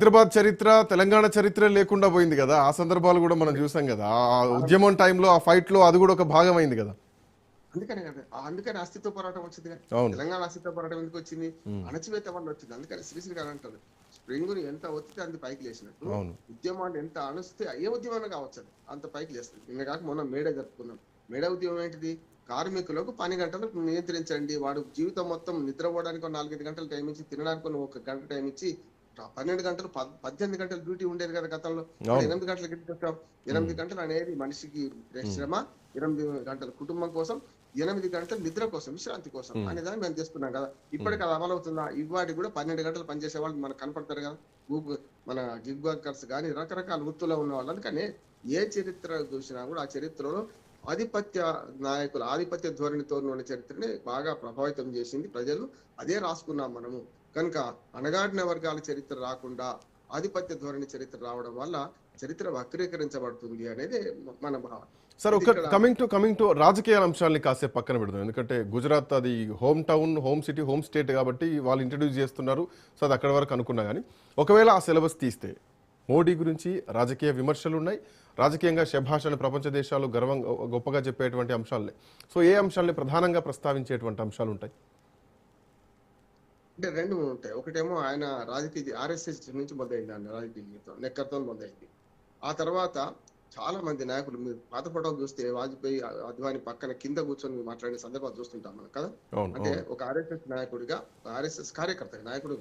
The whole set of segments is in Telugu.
హైదరాబాద్ చరిత్ర తెలంగాణ చరిత్ర లేకుండా పోయింది కదా. ఆ సందర్భాలు కూడా మనం చూసాం కదా. ఆ ఉద్యమం టైంలో ఆ ఫైట్ లో అది కూడా ఒక భాగం అయింది కదా. అందుకనే కదా అందుకని అస్తిత్వ పోరాటం వచ్చింది కదా. అవును. తెలంగాణ అస్తిత్వ పోరాటం ఎందుకు వచ్చింది? అణచివేత వల్ల వచ్చింది. అందుకని శ్రీశ్రీ గారు అంటారు, స్ప్రింగ్ ని ఎంత ఒత్తితే అంత పైకి లేచినట్టు అవును. ఉద్యమాన్ని ఎంత అణిస్తే ఏ ఉద్యమం కావచ్చు అది అంత పైకి లేస్తుంది. నిన్న కాక మొన్న మేడే జరుపుకున్నాం. మేడే ఉద్యమం ఏంటిది? కార్మికులకు 12 గంటలకు నియంత్రించండి. వాడు జీవితం మొత్తం నిద్రపోవడానికి 4-5 గంటలు టైం ఇచ్చి, తినడానికి 1 గంట టైం ఇచ్చి 12 గంటలు 18 గంటలు డ్యూటీ ఉండేది కదా గతంలో. 8 గంటలకు ఎందుకు వచ్చాం? 8 గంటలు అనేది మనిషికి శ్రమ, 8 గంటలు కుటుంబం కోసం, 8 గంటలు నిద్ర కోసం, విశ్రాంతి కోసం అనే దాన్ని మేము చేస్తున్నాం కదా. ఇప్పటికి అది అమలవుతుందా? ఇవాటి కూడా 12 గంటలు పనిచేసే వాళ్ళు మనకు కనపడతారు కదా. మన గిగ్ వర్కర్స్ కానీ రకరకాల వృత్తుల్లో ఉన్న వాళ్ళు. అందుకని ఏ చరిత్ర చూసినా కూడా ఆ చరిత్రలో ఆధిపత్య నాయకులు ఆధిపత్య ధోరణితో ఉన్న చరిత్రని బాగా ప్రభావితం చేసింది ప్రజలు. అదే రాసుకున్నాం మనము. కనుక అణగారిన వర్గాల చరిత్ర రాకుండా ఆధిపత్య ధోరణి చరిత్ర రావడం వల్ల చరిత్ర వక్రీకరించబడుతుంది అనేది మన భావన. సార్, ఒక కమింగ్ టు రాజకీయ అంశాలని కాసేపు పక్కన పెడదాం. ఎందుకంటే గుజరాత్ అది home town, home city, home state కాబట్టి వాళ్ళు ఇంట్రడ్యూస్ చేస్తున్నారు. సో అది అక్కడి వరకు అనుకున్నా కానీ ఒకవేళ ఆ సిలబస్ తీస్తే మోడీ గురించి రాజకీయ విమర్శలు ఉన్నాయి. రాజకీయంగా శభాష్ అని ప్రపంచ దేశాలు గొప్పగా చెప్పేటువంటి అంశాలే. సో ఏ అంశాలని ప్రధానంగా ప్రస్తావించేటువంటి అంశాలు ఉంటాయి? అంటే 2 ఉంటాయి. ఒకటేమో ఆయన రాజకీయ ఆర్ఎస్ఎస్ నుంచి మొదలైంది, ఆయన రాజకీయ జీవితం నెక్కర్తో మొదలైంది. ఆ తర్వాత చాలా మంది నాయకులు, మీరు పాత ఫోటోలు చూస్తే వాజ్పేయి అద్వాని పక్కన కింద కూర్చొని మాట్లాడే సందర్భాలు చూస్తుంటాం మనం కదా. అంటే ఒక ఆర్ఎస్ఎస్ నాయకుడిగా, ఆర్ఎస్ఎస్ కార్యకర్త, నాయకుడు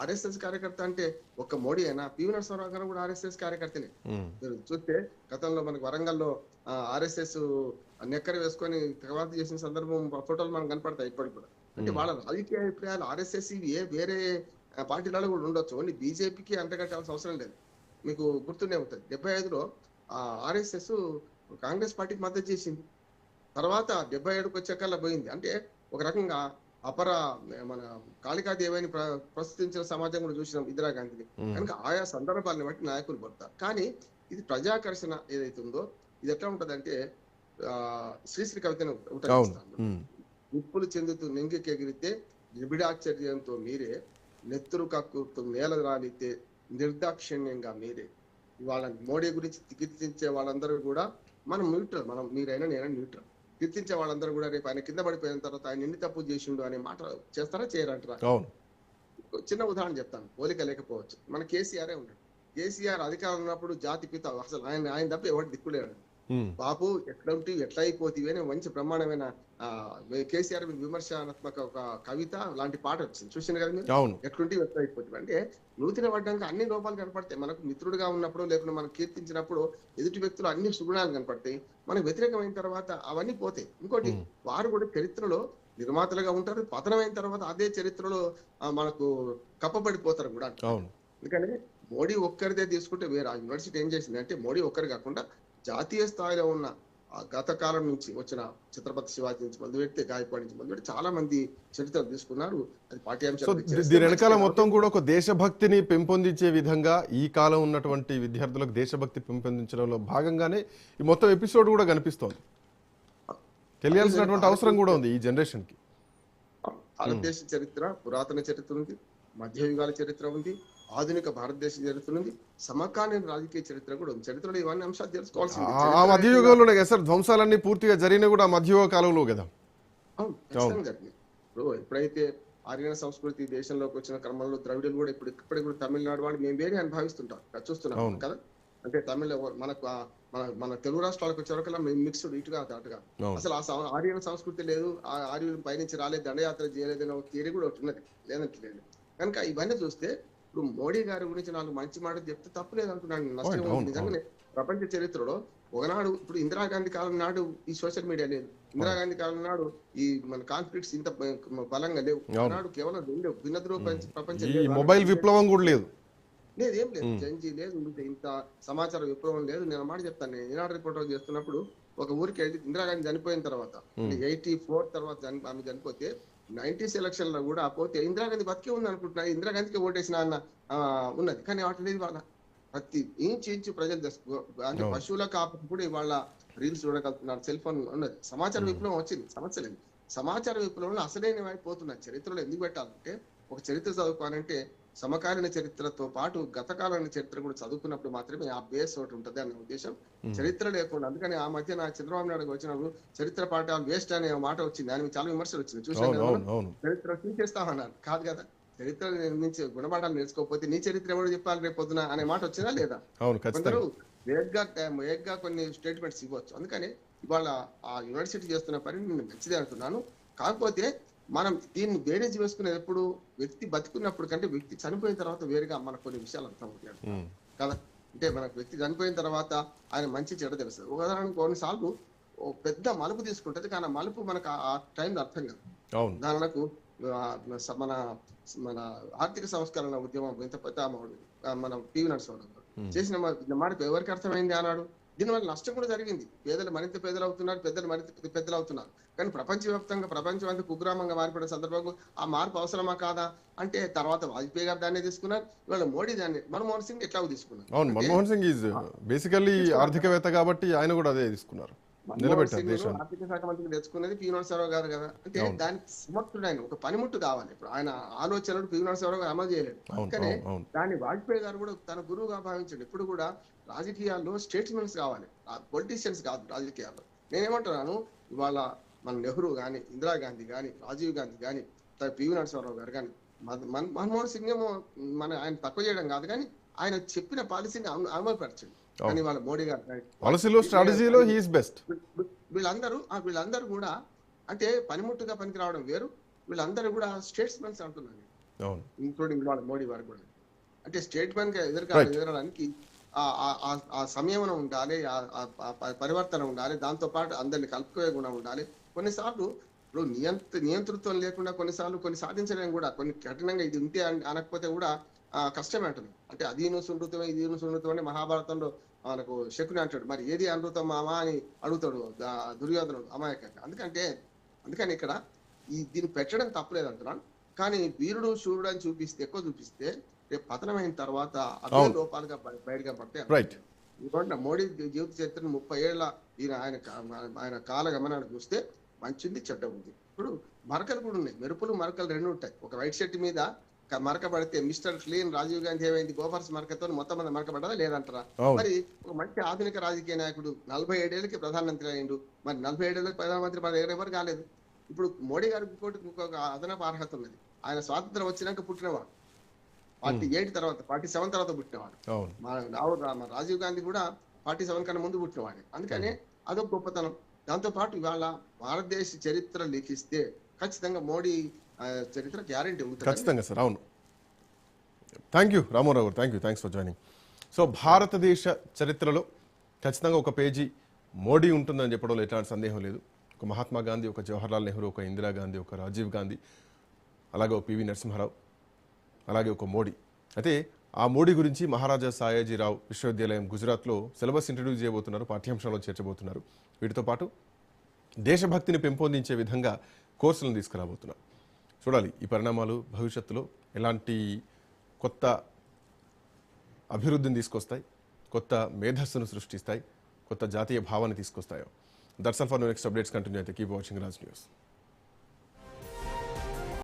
ఆర్ఎస్ఎస్ కార్యకర్త అంటే ఒక్క మోడీ అయినా, పివి నరసింహారావు గారు కూడా ఆర్ఎస్ఎస్ కార్యకర్తనే. మీరు చూస్తే గతంలో మనకు వరంగల్లో ఆర్ఎస్ఎస్ నెక్కర వేసుకొని తర్వాత చేసిన సందర్భం ఫోటోలు మనకు కనపడతాయి ఇప్పటికి కూడా. అంటే వాళ్ళ రాజకీయ అభిప్రాయాలు ఆర్ఎస్ఎస్ వేరే పార్టీలలో కూడా ఉండొచ్చు. ఓన్లీ బీజేపీకి అంటగట్టాల్సిన అవసరం లేదు. మీకు గుర్తుండే ఉంటుంది, 75లో ఆర్ఎస్ఎస్ కాంగ్రెస్ పార్టీకి మద్దతు చేసింది. తర్వాత 77కు వచ్చేకల్లా పోయింది. అంటే ఒక రకంగా అపర మన కాళికాదేవిని ప్రస్తుతించిన సమాజం కూడా చూసినాం ఇందిరాగాంధీని. కనుక ఆయా సందర్భాలను బట్టి నాయకులు పడతారు. కానీ ఇది ప్రజాకర్షణ ఏదైతే ఉందో ఇది ఎట్లా ఉంటదంటే శ్రీశ్రీ కవితను ఉటంకిస్తాను. నిప్పులు చెందుతూ నింగికెగిరితే నిబిడాశ్చర్యంతో మీరే, నెత్తురు కక్కుతూ నేల రాలితే నిర్దాక్షిణ్యంగా మీరే. వాళ్ళ మోడీ గురించి కీర్తించే వాళ్ళందరూ కూడా మనం న్యూట్రల్, మనం మీరైనా నేనైనా న్యూట్రల్. కీర్తించే వాళ్ళందరూ కూడా రేపు ఆయన కింద పడిపోయిన తర్వాత ఆయన ఎన్ని తప్పు చేసిండు అనే మాట చేస్తారా చేయరంటారా? చిన్న ఉదాహరణ చెప్తాను, పోలిక లేకపోవచ్చు. మన కేసీఆరే ఉన్నాడు. కేసీఆర్ అధికారం ఉన్నప్పుడు జాతి పిత, అసలు ఆయన తప్ప ఎవరు దిక్కులేడు. బాబు ఎట్లుంటి ఎట్లా అయిపోతీవి అని మంచి బ్రహ్మాండమైన కేసీఆర్ విమర్శనాత్మక ఒక కవిత లాంటి పాట వచ్చింది, చూసిన కదా మీరు. ఎట్లుంటి ఎట్లా అయిపోతుంది అంటే నూతన పడ్డానికి అన్ని లోపాలు కనపడతాయి. మనకు మిత్రుడుగా ఉన్నప్పుడు లేకుండా మనం కీర్తించినప్పుడు ఎదుటి వ్యక్తులు అన్ని సుగుణాలు కనపడతాయి. మనకు వ్యతిరేకమైన తర్వాత అవన్నీ పోతాయి. ఇంకోటి, వారు కూడా చరిత్రలో నిర్మాతలుగా ఉంటారు. పతనమైన తర్వాత అదే చరిత్రలో మనకు కప్పబడిపోతారు కూడా. ఎందుకంటే మోడీ ఒక్కరిదే తీసుకుంటే వేరే యూనివర్సిటీ ఏం చేసింది అంటే, మోడీ ఒక్కరు కాకుండా జాతీయ స్థాయిలో ఉన్న గత కాలం నుంచి వచ్చిన ఛత్రపతి శివాజీ నుంచి మొదలుపెడితే, గాయపాడి నుంచి మొదలుపెట్టి చాలా మంది చరిత్ర తీసుకున్నారు. అది పాఠ్యాంశాలు. దీని వెనకాల మొత్తం కూడా ఒక దేశభక్తిని పెంపొందించే విధంగా ఈ కాలం ఉన్నటువంటి విద్యార్థులకు దేశభక్తి పెంపొందించడంలో భాగంగానే ఈ మొత్తం ఎపిసోడ్ కూడా కనిపిస్తోంది. తెలియాల్సినటువంటి అవసరం కూడా ఉంది ఈ జనరేషన్ కి. భారతదేశ చరిత్ర, పురాతన చరిత్ర ఉంది, మధ్యయుగాల చరిత్ర ఉంది, ఆధునిక భారతదేశ చరిత్ర ఉంది, సమకాలీన రాజకీయ చరిత్ర కూడా ఉంది. చరిత్రలో ఇవన్నీ అంశాలు తెలుసుకోవాల్సింది. ఆ మధ్యయుగంలోనే కదా సార్ ధ్వంసాలన్నీ పూర్తిగా జరిగిన కూడా మధ్యయుగ కాలంలో కదా. అవును, జరిగింది. ఇప్పుడు ఎప్పుడైతే ఆర్యన సంస్కృతి దేశంలోకి వచ్చిన క్రమంలో ద్రవిడులు కూడా ఇప్పటికి కూడా తమిళనాడు వాళ్ళు మేము వేరే అనుభవిస్తుంటాం చూస్తున్నాం కదా. అంటే తమిళ మనకు మన తెలుగు రాష్ట్రాలకు వచ్చేవరకల్లా మిక్స్డ్ ఇటుగా అటుగా. అసలు ఆ ఆర్యన సంస్కృతి లేదు, ఆ ఆర్యులు పైనుంచి రాలేదు, దండయాత్ర చేయలేదనే ఒక థియరీ కూడా ఒకటి ఉన్నది, లేదంటలేదు. కనుక ఇవన్నీ చూస్తే ఇప్పుడు మోడీ గారి గురించి 4 మంచి మాటలు చెప్తే తప్పు లేదు అనుకున్నాను. నష్టం నిజంగానే ప్రపంచ చరిత్రలో ఒకనాడు, ఇప్పుడు ఇందిరాగాంధీ కాలం నాడు ఈ సోషల్ మీడియా లేదు, ఇందిరాగాంధీ కాలం నాడు ఈ మన కాన్ఫ్లిక్ట్స్ ఇంత బలంగా లేవు. నాడు కేవలం భిన్న ధ్రువ ప్రపంచం, మొబైల్ విప్లవం కూడా లేదు, ఏం లేదు, జంజీ లేదు, ఇంత సమాచార విప్లవం లేదు. నేను మాట చెప్తాను, నేను ఈనాడు రిపోర్టర్ చేస్తున్నప్పుడు ఒక ఊరికి వెళ్ళి ఇందిరాగాంధీ చనిపోయిన తర్వాత 84 తర్వాత ఆమె చనిపోతే 90s ఎలక్షన్ లో కూడా పోతే ఇందిరాగాంధీ బతికే ఉంది అనుకుంటున్నా, ఇందిరాగాంధీకి ఓటేసిన అన్న ఉన్నది. కానీ వాటి లేదు. వాళ్ళ ప్రతి ఇంచు ప్రజలు అంటే పశువుల కాపు కూడా ఇవాళ రీల్స్ చూడగలుగుతున్నారు, సెల్ ఫోన్ ఉన్నది. సమాచార విప్లవం వచ్చింది, సమస్య లేదు. సమాచార విప్లవంలో అసలైన అయిపోతున్నారు. చరిత్రలో ఎందుకు పెట్టాలంటే, ఒక చరిత్ర చదువుకోవాలంటే సమకాలీన చరిత్రతో పాటు గతకాలీన చరిత్ర కూడా చదువుకున్నప్పుడు మాత్రమే ఆ బేస్ ఒకటి ఉంటుంది అనే ఉద్దేశం. చరిత్ర లేకుండా, అందుకని ఆ మధ్య నా చంద్రబాబు నాయుడు వచ్చినప్పుడు చరిత్ర పాఠాలు వేస్ట్ అనే మాట వచ్చింది. దాని మీద చాలా విమర్శలు వచ్చింది. చూసాను అవును కదా అవును మనం. అవును చరిత్ర తీసేస్తామన్నారు. కాదు కదా, చరిత్ర నుంచి గుణపాఠాలు నేర్చుకోకపోతే నీ చరిత్ర ఎవరు చెప్పాలి రేపు పొద్దున అనే మాట వచ్చిందా లేదా? అవును కొందరు ఖచ్చితంగా వేగ్గా కొన్ని స్టేట్మెంట్స్ ఇవ్వచ్చు. అందుకని ఇవాళ ఆ యూనివర్సిటీ చేస్తున్న పని నేను మంచిదే అంటున్నాను. కాకపోతే మనం దీన్ని బేరేజ్ వేసుకునేది ఎప్పుడు వ్యక్తి బతుకున్నప్పుడు కంటే వ్యక్తి చనిపోయిన తర్వాత వేరుగా మనకు కొన్ని విషయాలు అర్థమవుతాయి ఉమ్, కదా. అంటే మనకు వ్యక్తి చనిపోయిన తర్వాత ఆయన మంచి చెడ్డ తెలుస్తుంది. ఉదాహరణకు కొన్నిసార్లు ఓ పెద్ద మలుపు తీసుకుంటది, కానీ ఆ మలుపు మనకు ఆ టైంలో అర్థం కాదు. అవును ఉదాహరణకు ఆ, మన మన ఆర్థిక సంస్కరణ ఉద్యమం ఇంత పెద్ద మన పివి నరసింహరావు గారు చేసిన మార్పు ఎవరికి అర్థమైంది అన్నాడు. దీనివల్ల నష్టం కూడా జరిగింది. పేదలు మరింత పేదలు అవుతున్నారు, పెద్దలు మరింత పెద్దలు అవుతున్నారు. కానీ ప్రపంచవ్యాప్తంగా ప్రపంచం అంతా కుగ్రామంగా మారిపడిన సందర్భంలో ఆ మార్పు అవసరమా కాదా అంటే తర్వాత వాజ్పేయి గారు దాన్ని తీసుకున్నారు, ఇవాళ మోడీ దాన్ని, మన్మోహన్ సింగ్ ఎట్లా తీసుకున్నారు. అవును అంటే మన్మోహన్ సింగ్ ఈజ్ బేసికల్లీ ఆర్థికవేత్త కాబట్టి ఆయన కూడా అదే తీసుకున్నారు, మన్మోహన్ నిలబెట్టారు సింగ్ దేశాన్ని. ఆర్థిక శాఖ మంత్రికి తెచ్చుకునేది పివి నరసింహారావు గారు కదా. అంటే అవును దానికి సమర్థుడు ఆయన, ఒక పనిముట్టు కావాలి. ఇప్పుడు ఆయన ఆలోచనలు పివి నరసింహారావు గారు అమలు చేయలేడు. అవును అందుకనే అవును అవును దాన్ని వాజ్పేయి గారు కూడా తన గురువుగా భావించాడు. ఇప్పుడు కూడా రాజకీయాల్లో స్టేట్స్మెన్స్ కావాలి, పొలిటీషియన్స్ కాదు రాజకీయాల్లో. నేనేమంటున్నాను, ఇవాళ మన నెహ్రూ కానీ, ఇందిరాగాంధీ కానీ, రాజీవ్ గాంధీ కానీ, పివి నరసింహారావు గారు కానీ, మన్మోహన్ సింగ్ ఏమో ఆయన తక్కువ చేయడం కాదు, కానీ ఆయన చెప్పిన పాలసీని అమలుపరచండి. కానీ వాళ్ళ మోడీ గారు కానీ, పాలసీలో స్ట్రాటజీలో హీఈస్ బెస్ట్. వీళ్ళందరూ కూడా అంటే పనిముట్టుగా పనికి రావడం వేరు. వీళ్ళందరూ కూడా స్టేట్స్మెన్స్ అంటున్నాను, అవును ఇంక్లూడింగ్ వాళ్ళ మోడీ వారు కూడా. అంటే స్టేట్మెంట్ గా Right. ఎదగడానికి ఆ సంయమనం ఉండాలి, పరివర్తన ఉండాలి, దాంతో పాటు అందరిని కలుపుకోయే గుణం ఉండాలి. కొన్నిసార్లు ఇప్పుడు నియంతృత్వం లేకుండా కొన్ని సాధించలేము కూడా. కొన్ని కఠినంగా ఇది ఉంటే అనకపోతే కూడా కష్టమే అంటుంది. అంటే అది సునృతమే ఇది సునృతం అని మహాభారతంలో మనకు శకుని అంటాడు. మరి ఏది అనృతం మామా అని అడుగుతాడు దుర్యోధనుడు అమాయకంగా. అందుకని ఇక్కడ దీన్ని పెట్టడం తప్పలేదు అంటున్నాను. కానీ వీరుడు శూరుడు అని ఎక్కువ చూపిస్తే రేపు పతనమైన తర్వాత అదే లోపాలుగా బయటగా పడతాయి. రైట్ ఇవ్వండి, మోడీ జీవిత చరిత్రను 30 ఏళ్ల ఆయన కాల గమనాన్ని చూస్తే మంచి ఉంది, చెడ్డ ఉంది. ఇప్పుడు మరకలు కూడా ఉన్నాయి, మెరుపులు మరకలు రెండు ఉంటాయి. ఒక వైట్ షర్ట్ మీద మరక పడితే మిస్టర్ క్లీన్ రాజీవ్ గాంధీ ఏమైంది, గోఫర్స్ మరకతో మొత్తం మంది మరక పడ్డదా లేదంటారా? మరి ఒక మంచి ఆధునిక రాజకీయ నాయకుడు 47 ఏళ్ళకి ప్రధానమంత్రి అయ్యిండు. మరి 47 ఏళ్ళకి ప్రధానమంత్రి మన దగ్గర ఎవరు కాలేదు. ఇప్పుడు మోడీ గారికి ఇంకొక అదనపు అర్హత ఉన్నది. ఆయన స్వాతంత్రం వచ్చినాక పుట్టినవాడు, 48 తర్వాత 47 తర్వాత పుట్టినవాడు. మన రాజీవ్ గాంధీ కూడా 47 కన్నా ముందు పుట్టినవాడే. అందుకనే అదొక గొప్పతనం. దాంతో పాటు ఇవాళ భారతదేశ చరిత్ర లిఖిస్తే ఖచ్చితంగా మోడీ చరిత్ర గ్యారెంటీ ఉంటుంది. ఖచ్చితంగా సార్. అవును, థ్యాంక్ యూ రామారావు గారు, థ్యాంక్స్ ఫర్ జాయినింగ్. సో భారతదేశ చరిత్రలో ఖచ్చితంగా ఒక పేజీ మోడీ ఉంటుందని చెప్పడంలో ఎట్లాంటి సందేహం లేదు. ఒక మహాత్మా గాంధీ, ఒక జవహర్లాల్ నెహ్రూ, ఒక ఇందిరాగాంధీ, ఒక రాజీవ్ గాంధీ, అలాగే ఒక పివి నరసింహారావు, అలాగే ఒక మోడీ. అయితే ఆ మోడీ గురించి మహారాజా సాయాజీరావు విశ్వవిద్యాలయం గుజరాత్లో సిలబస్ ఇంట్రడ్యూస్ చేయబోతున్నారు, పాఠ్యాంశాల్లో చేర్చబోతున్నారు. వీటితో పాటు దేశభక్తిని పెంపొందించే విధంగా కోర్సులను తీసుకురాబోతున్నారు. చూడాలి ఈ పరిణామాలు భవిష్యత్తులో ఎలాంటి కొత్త అభివృద్ధిని తీసుకొస్తాయి, కొత్త మేధస్సును సృష్టిస్తాయి, కొత్త జాతీయ భావాన్ని తీసుకొస్తాయో. That's all for next updates. Continue అయితే కీప్ వాచింగ్ రాజ్ న్యూస్.